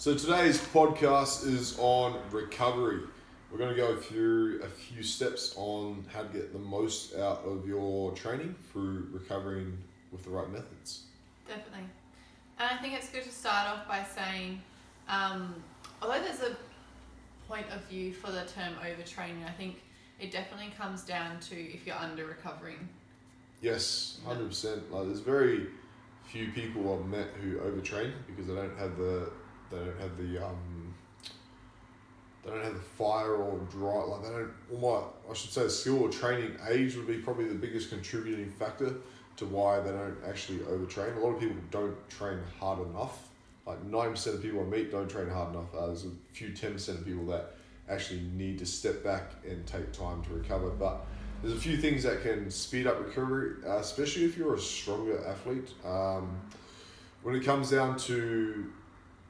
So today's podcast is on recovery. We're going to go through a few steps on how to get the most out of your training through recovering with the right methods. Definitely. And I think it's good to start off by saying, although there's a point of view for the term overtraining, I think it definitely comes down to if you're under recovering. Yes, 100%. Like, there's very few people I've met who overtrain because they don't have the fire or drive. Like, they don't. I should say, skill or training age would be probably the biggest contributing factor to why they don't actually overtrain. A lot of people don't train hard enough. Like 90% of people I meet don't train hard enough. There's a few 10% of people that actually need to step back and take time to recover. But there's a few things that can speed up recovery, especially if you're a stronger athlete. When it comes down to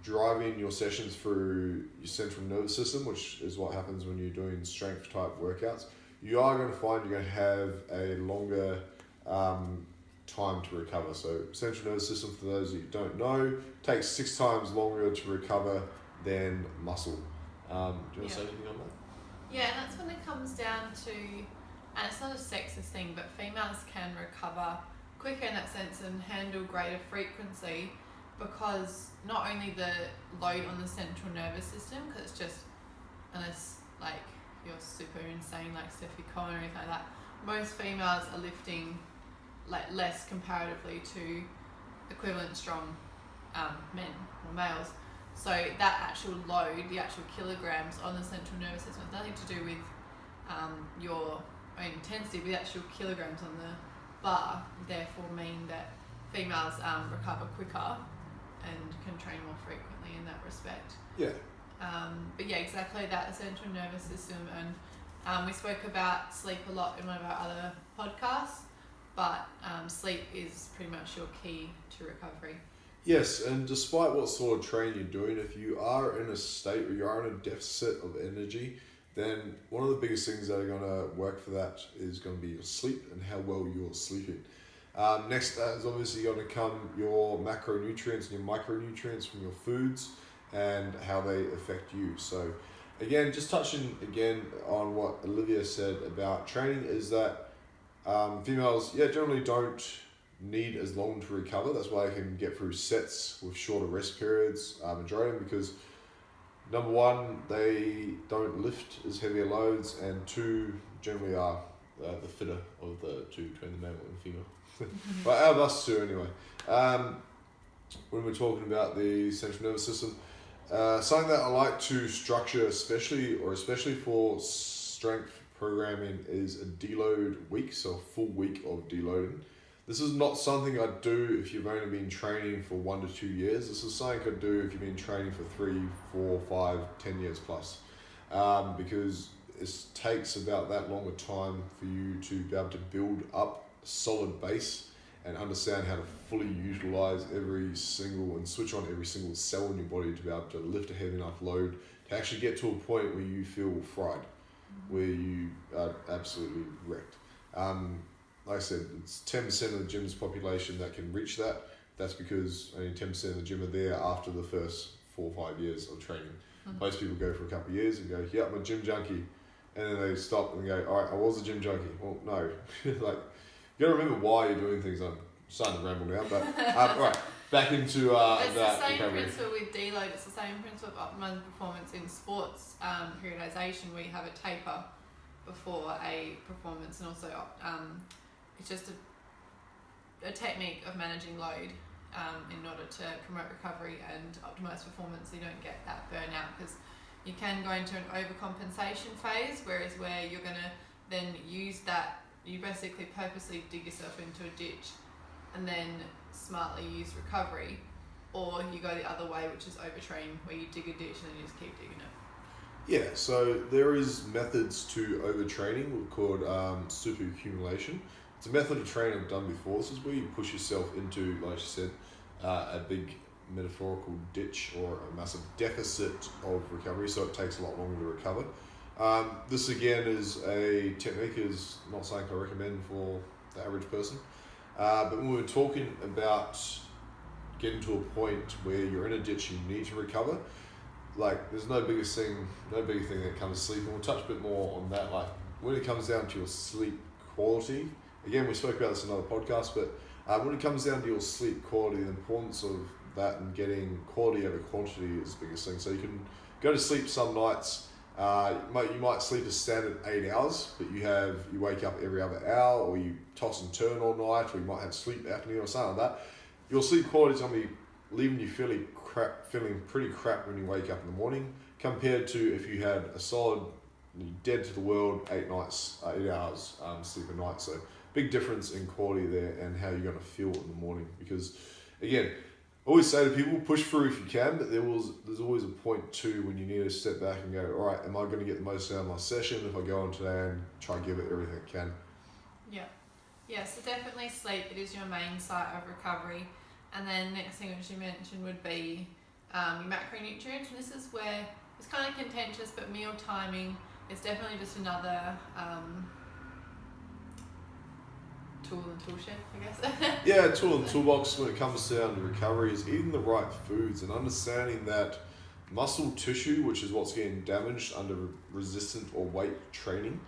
driving your sessions through your central nervous system, which is what happens when you're doing strength type workouts, you are going to find you're going to have a longer time to recover. So central nervous system, for those of you who don't know, takes 6 times longer to recover than muscle. Do you want to say anything on that? Yeah, and that's when it comes down to, and it's not a sexist thing, but females can recover quicker in that sense and handle greater frequency because not only the load on the central nervous system, because it's just, unless like you're super insane like Steffi Cohen or anything like that, most females are lifting like less comparatively to equivalent strong men or males. So that actual load, the actual kilograms on the central nervous system has nothing to do with your own intensity, but the actual kilograms on the bar therefore mean that females recover quicker and can train more frequently in that respect. Yeah. But yeah, exactly that, the central nervous system. And we spoke about sleep a lot in one of our other podcasts, but sleep is pretty much your key to recovery. Yes, and despite what sort of training you're doing, if you are in a state where you are in a deficit of energy, then one of the biggest things that are going to work for that is going to be your sleep and how well you're sleeping. Next is obviously going to come your macronutrients and your micronutrients from your foods and how they affect you. So again, just touching again on what Olivia said about training is that females generally don't need as long to recover. That's why they can get through sets with shorter rest periods, majority of them, because number one, they don't lift as heavier loads, and two, generally are the fitter of the two between the male and female. But out of us two anyway. When we're talking about the central nervous system, something that I like to structure especially for strength programming is a deload week, so a full week of deloading. This is not something I'd do if you've only been training for 1 to 2 years. This is something I'd do if you've been training for 3, 4, 5, 10 years plus. Because it takes about that longer time for you to be able to build up a solid base and understand how to fully utilize every single and switch on every single cell in your body to be able to lift a heavy enough load to actually get to a point where you feel fried, where you are absolutely wrecked. Like I said, it's 10% of the gym's population that can reach that. That's because only 10% of the gym are there after the first 4 or 5 years of training. Most people go for a couple of years and go, yeah, I'm a gym junkie. And then they stop and go, all right, I was a gym junkie. Well, no. Like, you got to remember why you're doing things. I'm starting to ramble now, but right, back into it's that the same recovery. principle with deload. It's the same principle of optimizing performance in sports periodization, where you have a taper before a performance, and also it's just a technique of managing load in order to promote recovery and optimize performance so you don't get that burnout, because you can go into an overcompensation phase, whereas where you're going to then use that, you basically purposely dig yourself into a ditch and then smartly use recovery, or you go the other way, which is overtrain, where you dig a ditch and then you just keep digging it. Yeah, so there is methods to overtraining called superaccumulation. It's a method of training I've done before. This is where you push yourself into, like you said, a big metaphorical ditch or a massive deficit of recovery, so it takes a lot longer to recover. This again is a technique, is not something I recommend for the average person. But when we're talking about getting to a point where you're in a ditch, you need to recover. Like, there's no bigger thing that comes to sleep, and we'll touch a bit more on that. Like, when it comes down to your sleep quality, again, we spoke about this in another podcast, but when it comes down to your sleep quality, the importance of that and getting quality over quantity is the biggest thing. So you can go to sleep some nights, you might sleep a standard 8 hours, but you wake up every other hour, or you toss and turn all night, or you might have sleep apnea or something like that. Your sleep quality is going to be leaving you feeling pretty crap when you wake up in the morning, compared to if you had a solid, dead to the world 8 hours sleep a night. So big difference in quality there and how you're going to feel in the morning. Because again, I always say to people, push through if you can, but there's always a point too when you need to step back and go, all right, am I going to get the most out of my session if I go on today and try and give it everything I can? Yeah, so definitely sleep, it is your main site of recovery. And then next thing which you mentioned would be your macronutrients, and this is where it's kind of contentious, but meal timing is definitely just another tool in the tool shed, I guess. Yeah, tool in the toolbox when it comes down to recovery is eating the right foods and understanding that muscle tissue, which is what's getting damaged under resistant or weight training,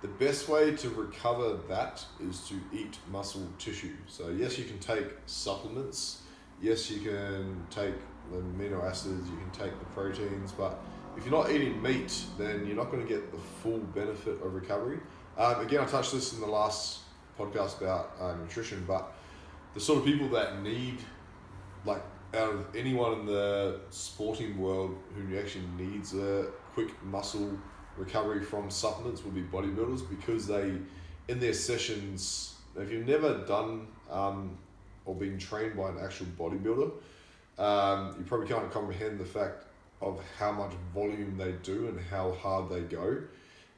the best way to recover that is to eat muscle tissue. So yes, you can take supplements, yes, you can take the amino acids, you can take the proteins, but if you're not eating meat, then you're not going to get the full benefit of recovery. Again, I touched this in the last podcast about nutrition, but the sort of people that need, like, out of anyone in the sporting world who actually needs a quick muscle recovery from supplements would be bodybuilders, because they, in their sessions, if you've never done or been trained by an actual bodybuilder, you probably can't comprehend the fact of how much volume they do and how hard they go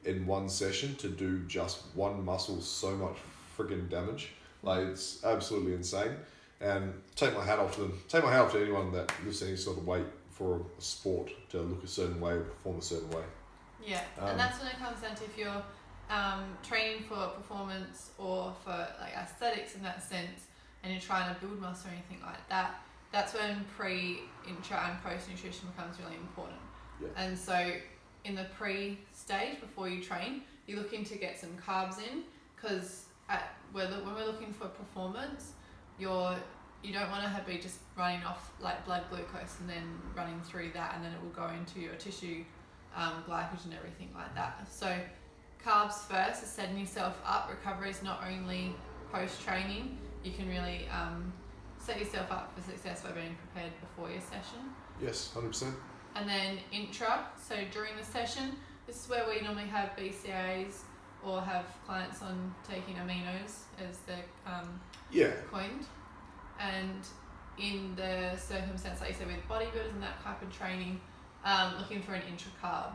in one session to do just one muscle, so much freaking damage. Like, it's absolutely insane. And take my hat off to them. Take my hat off to anyone that lifts any sort of weight for a sport to look a certain way or perform a certain way. Yeah, and that's when it comes down to if you're training for performance or for like aesthetics in that sense, and you're trying to build muscle or anything like that, that's when pre, intra and post nutrition becomes really important. Yeah. And so in the pre stage, before you train, you're looking to get some carbs in, because when we're looking for performance, you don't want to be just running off like blood glucose and then running through that, and then it will go into your tissue, glycogen and everything like that. So carbs first is setting yourself up. Recovery is not only post training, you can really set yourself up for success by being prepared before your session. Yes, 100%. And then intra, so during the session, this is where we normally have BCAAs or have clients on taking aminos, as they're coined. And in the circumstance, like you said, with bodybuilders and that type of training, looking for an intra-carb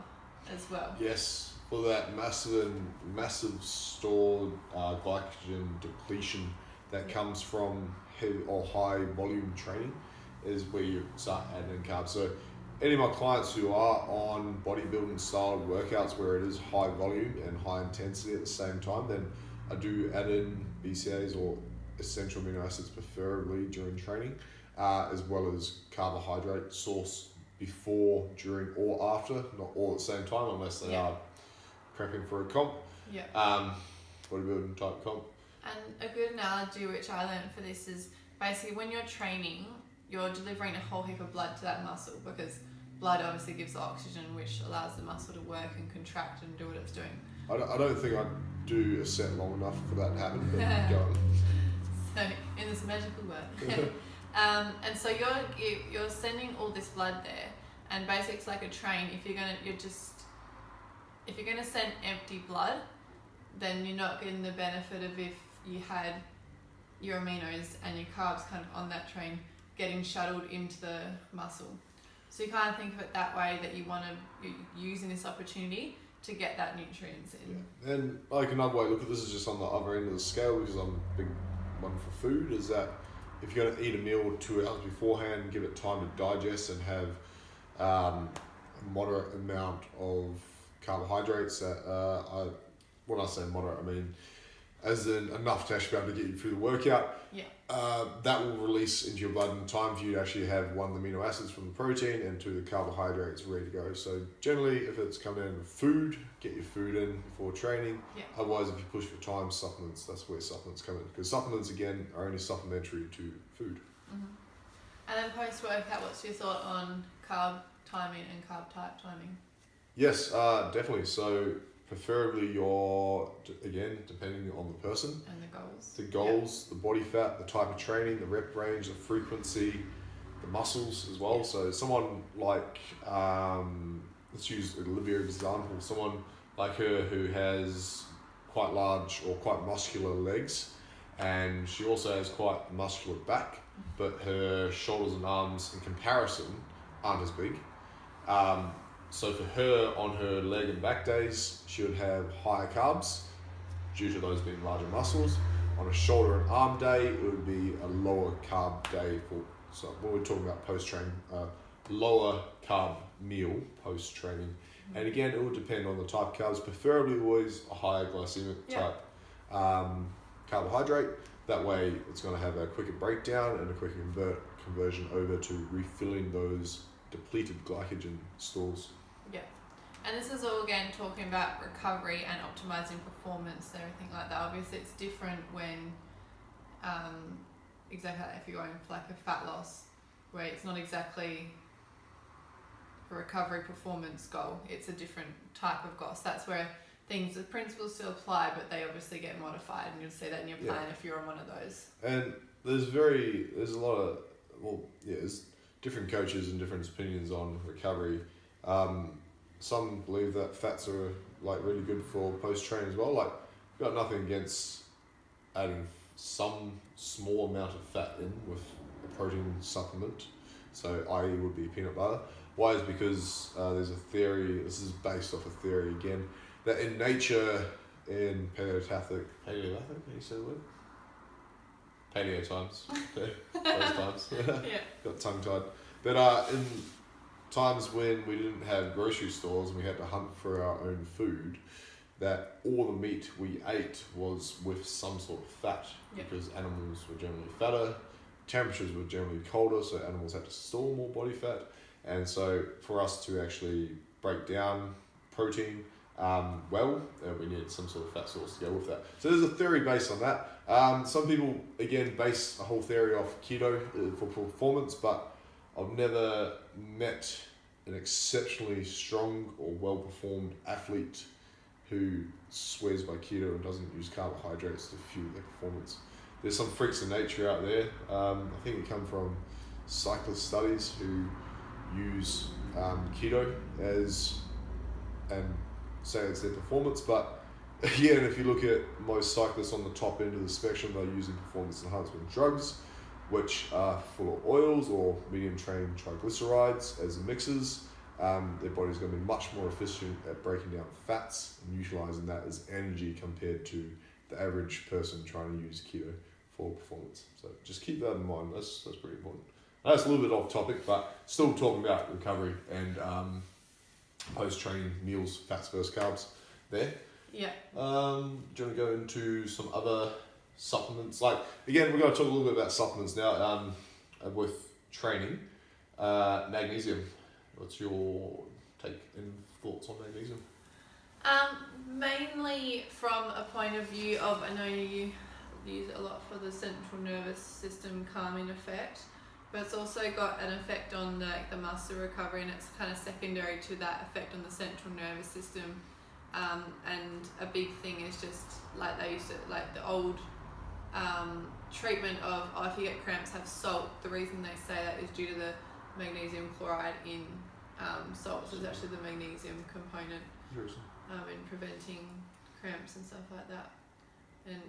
as well. Yes, for that massive stored glycogen depletion that comes from heavy or high volume training is where you start adding in carbs. So any of my clients who are on bodybuilding style workouts where it is high volume and high intensity at the same time, then I do add in BCAAs or essential amino acids, preferably during training, as well as carbohydrate source before, during, or after, not all at the same time, unless they are prepping for a comp, bodybuilding type comp. And a good analogy which I learned for this is basically when you're training, you're delivering a whole heap of blood to that muscle, because blood obviously gives oxygen, which allows the muscle to work and contract and do what it's doing. I don't think I'd do a set long enough for that to happen, but go on. So in this magical word. And so you're sending all this blood there, and basically it's like a train. If you're gonna send empty blood, then you're not getting the benefit of if you had your aminos and your carbs kind of on that train getting shuttled into the muscle. So you kind of think of it that way, that you're using this opportunity to get that nutrients in. Yeah. And like another way to look at this is just on the other end of the scale, because I'm a big one for food, is that if you're going to eat a meal 2 hours beforehand, give it time to digest and have a moderate amount of carbohydrates. When I say moderate, I mean as in enough to actually be able to get you through the workout. Yeah. That will release into your blood in time for you to actually have one, the amino acids from the protein, and two, the carbohydrates ready to go. So generally, if it's coming in with food, get your food in before training. Yeah. Otherwise, if you push for time, supplements, that's where supplements come in. Because supplements, again, are only supplementary to food. Mm-hmm. And then post-workout, what's your thought on carb timing and carb type timing? Yes, definitely. So preferably again, depending on the person, And the goals. the goals, the body fat, the type of training, the rep range, the frequency, the muscles as well. So someone like, let's use Olivia as an example, someone like her who has quite large or quite muscular legs, and she also has quite a muscular back, but her shoulders and arms in comparison aren't as big. So for her, on her leg and back days, she would have higher carbs due to those being larger muscles. On a shoulder and arm day, it would be a lower carb day so when we're talking about post-training, lower carb meal post-training. And again, it would depend on the type of carbs, preferably always a higher glycemic type carbohydrate. That way it's going to have a quicker breakdown and a quicker conversion over to refilling those depleted glycogen stores. Yeah. And this is all again talking about recovery and optimizing performance and everything like that. Obviously it's different when exactly like if you're going for like a fat loss where it's not exactly a recovery performance goal, it's a different type of goal. So that's where the principles still apply, but they obviously get modified, and you'll see that in your plan if you're on one of those. And there's a lot of, there's different coaches and different opinions on recovery. Some believe that fats are like really good for post-training as well. Like, I've got nothing against adding some small amount of fat in with a protein supplement. So i.e. would be peanut butter. Why is because there's a theory, this is based off a theory again, that in nature, in paleolithic, how you say the word? Paleo times, those times, got tongue tied. But in times when we didn't have grocery stores and we had to hunt for our own food, that all the meat we ate was with some sort of fat, because animals were generally fatter, temperatures were generally colder, so animals had to store more body fat. And so for us to actually break down protein we needed some sort of fat source to go with that. So there's a theory based on that. Some people, again, base a whole theory off keto for performance, but I've never met an exceptionally strong or well-performed athlete who swears by keto and doesn't use carbohydrates to fuel their performance. There's some freaks of nature out there. I think it comes from cyclist studies who use keto and say it's their performance, but again, if you look at most cyclists on the top end of the spectrum, they're using performance enhancement drugs, which are full of oils or medium chain triglycerides as mixes. Their body's going to be much more efficient at breaking down fats and utilizing that as energy compared to the average person trying to use keto for performance. So just keep that in mind. That's pretty important. I know it's a little bit off topic, but still talking about recovery and post-training meals, fats versus carbs there. Yeah. Do you want to go into some other supplements? Like, again, we're going to talk a little bit about supplements now with training. Magnesium. What's your take and thoughts on magnesium? Mainly from a point of view of, I know you use it a lot for the central nervous system calming effect, but it's also got an effect on the muscle recovery, and it's kind of secondary to that effect on the central nervous system. And a big thing is just like they used to, like the old treatment of, if you get cramps, have salt. The reason they say that is due to the magnesium chloride in salt, so it's actually the magnesium component in preventing cramps and stuff like that, and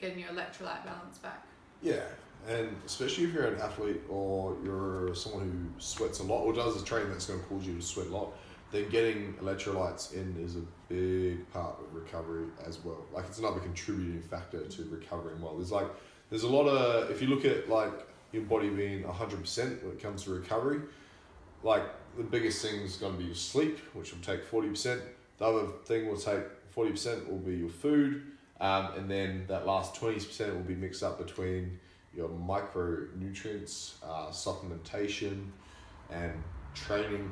getting your electrolyte balance back. Yeah, and especially if you're an athlete or you're someone who sweats a lot or does a training that's going to cause you to sweat a lot, then getting electrolytes in is a big part of recovery as well. Like, it's another contributing factor to recovering well. There's a lot of, if you look at like your body being 100% when it comes to recovery, like the biggest thing is going to be your sleep, which will take 40%. The other thing will take 40% will be your food. And then that last 20% will be mixed up between your micronutrients, supplementation, and training.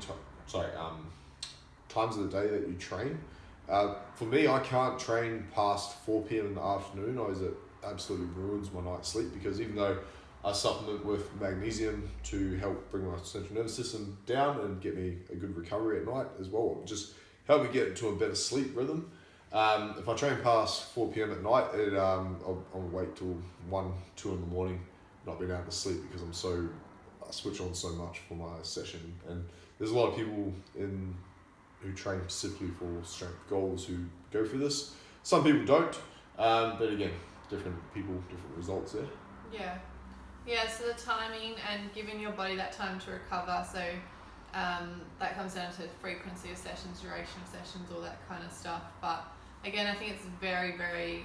Times of the day that you train. For me, I can't train past 4 p.m. in the afternoon, or it absolutely ruins my night's sleep, because even though I supplement with magnesium to help bring my central nervous system down and get me a good recovery at night as well, just help me get into a better sleep rhythm. If I train past 4 p.m. at night, I'll wait till 1, 2 in the morning, not being able to sleep because I switch on so much for my session. And there's a lot of people who train specifically for strength goals who go through this. Some people don't, but again, different people, different results there. Yeah, so the timing and giving your body that time to recover, so that comes down to frequency of sessions, duration of sessions, all that kind of stuff. But again, I think it's very, very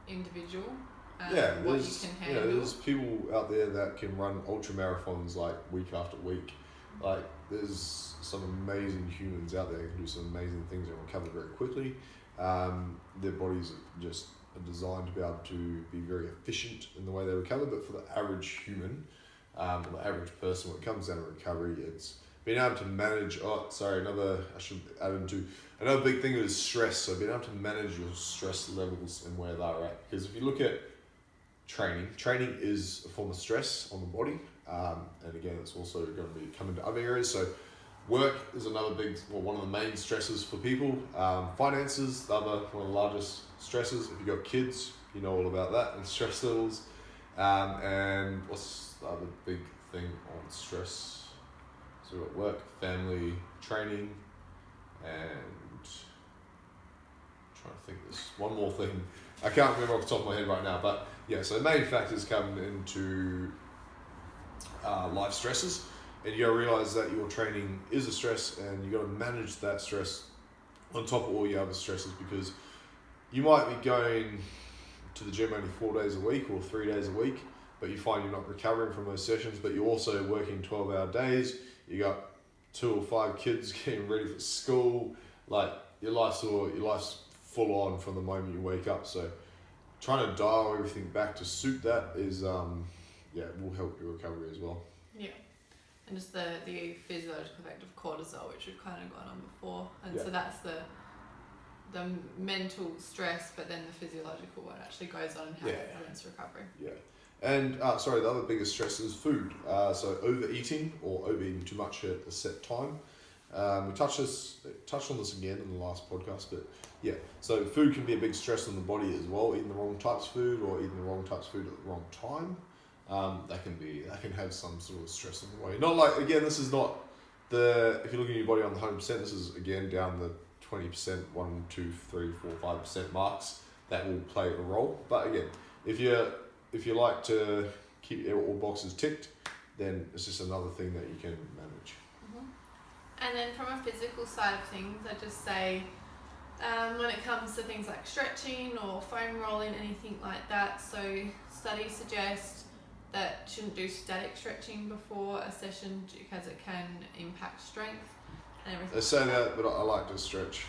individual. What you can handle. There's people out there that can run ultra marathons like week after week. Like, there's some amazing humans out there who can do some amazing things and recover very quickly. Their bodies are designed to be able to be very efficient in the way they recover, but for the average human, or the average person, when it comes down to recovery, it's being able to manage. I should add into another big thing is stress. So being able to manage your stress levels and where they're at. Because if you look at training is a form of stress on the body, and again, it's also going to be coming to other areas. So work is another one of the main stresses for people. Finances, one of the largest stresses. If you've got kids, you know all about that and stress levels. And what's the other big thing on stress? So we've got work, family, training, and I'm trying to think there's one more thing. I can't remember off the top of my head right now, but yeah, so the main factors come into life stresses, and you gotta realize that your training is a stress, and you gotta manage that stress on top of all your other stresses, because you might be going to the gym only 4 days a week or 3 days a week, but you find you're not recovering from those sessions, but you're also working 12-hour days, you got 2 or 5 kids getting ready for school, like your life's full on from the moment you wake up. So trying to dial everything back to suit that is will help your recovery as well. Yeah. And just the physiological effect of cortisol, which we've kind of gone on before. And so that's the mental stress, but then the physiologial, what actually goes on and how it prevents recovery. Yeah. And the other biggest stress is food. So overeating or overeating too much at a set time. We touched on this again in the last podcast, but yeah. So food can be a big stress on the body as well. Eating the wrong types of food or eating the wrong types of food at the wrong time. That can have some sort of stress on the body. Not like, again, this is not if you're looking at your body on the 100%, this is again down the 20%, 1, 2, 3, 4, 5% marks that will play a role. But again, if you like to keep all boxes ticked, then it's just another thing that you can manage. Mm-hmm. And then from a physical side of things, I just say when it comes to things like stretching or foam rolling, anything like that, so studies suggest that shouldn't do static stretching before a session because it can impact strength and everything. They say that, but I like to stretch.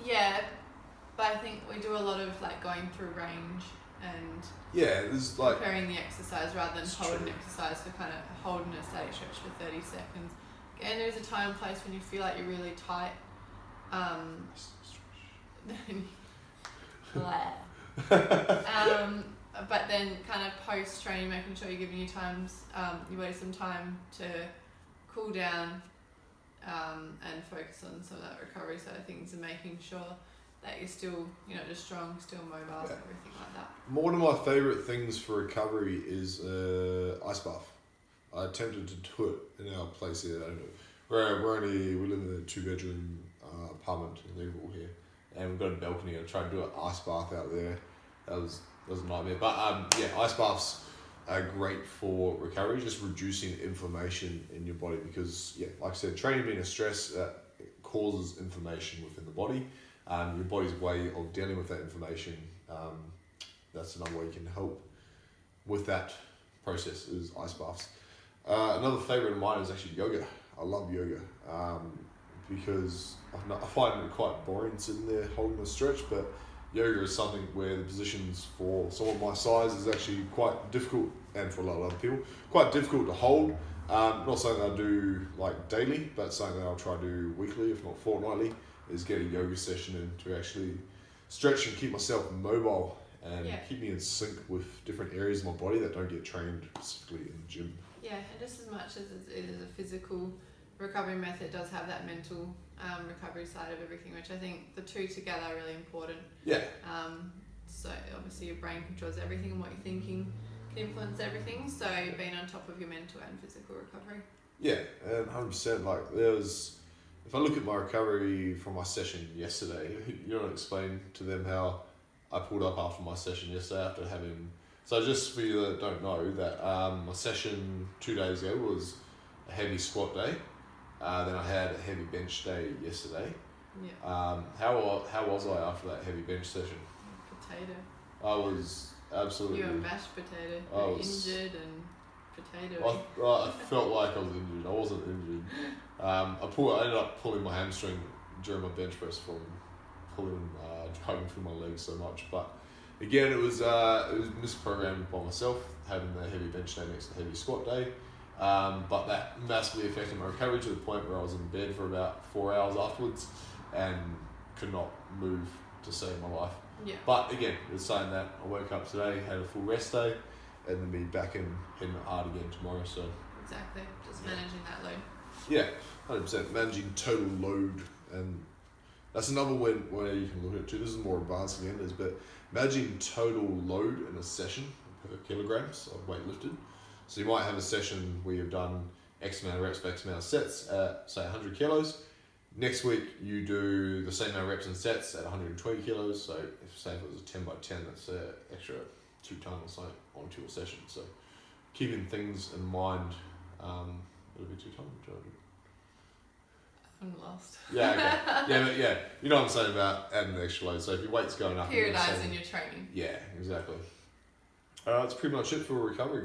Yeah, but I think we do a lot of like going through range and there's like preparing the exercise rather than holding exercise for kind of holding a static stretch for 30 seconds. And there's a time and place when you feel like you're really tight. But then kind of post training, making sure you're giving your body some time to cool down and focus on some of that recovery side of things, and making sure that you're still, just strong, still mobile, and everything like that. One of my favourite things for recovery is ice bath. I attempted to do it in our place here. We live in a 2-bedroom apartment in Liverpool here, and we've got a balcony. I tried to do an ice bath out there. That was a nightmare. But ice baths are great for recovery, just reducing inflammation in your body, because like I said, training being a stress causes inflammation within the body. Your body's way of dealing with that inflammation, that's another way you can help with that process is ice baths. Another favourite of mine is actually yoga. I love yoga. because I find it quite boring sitting there holding a stretch, but yoga is something where the positions for someone my size is actually quite difficult, and for a lot of other people, quite difficult to hold. Not something I do like daily, but something that I'll try to do weekly, if not fortnightly, is get a yoga session in to actually stretch and keep myself mobile and keep me in sync with different areas of my body that don't get trained specifically in the gym. Yeah, and just as much as it is a physical recovery method, it does have that mental recovery side of everything, which I think the two together are really important. Yeah. So obviously your brain controls everything, and what you're thinking can influence everything. So being on top of your mental and physical recovery. Yeah, and 100%. Like if I look at my recovery from my session yesterday, you want to explain to them how I pulled up after my session yesterday after having. So just for you that don't know, that my session 2 days ago was a heavy squat day. Then I had a heavy bench day yesterday. Yeah. How was I after that heavy bench session? Potato. I was absolutely. You were mashed potato. I was injured and potato. I felt like I was injured. I wasn't injured. I ended up pulling my hamstring during my bench press from driving through my legs so much. But again, it was misprogrammed by myself, having the heavy bench day next to the heavy squat day. But that massively affected my recovery to the point where I was in bed for about 4 hours afterwards and could not move to save my life. Yeah. But again, with saying that, I woke up today, had a full rest day, and then be back in hitting it hard again tomorrow. So exactly, just managing that load. yeah, 100%. Managing total load, and that's another way you can look at it too. This is more advanced again, but managing total load in a session per kilograms of weight lifted. So you might have a session where you've done X amount of reps for X amount of sets at, say, 100 kilos. Next week, you do the same amount of reps and sets at 120 kilos. So if it was a 10 by 10, that's an extra 2 tons or something onto your session. So keeping things in mind, it'll be 2 tons. I'm lost. Yeah, okay. Yeah, you know what I'm saying about adding the extra load. So if your weight's going up, periodising your training. Yeah, exactly. That's pretty much it for recovery.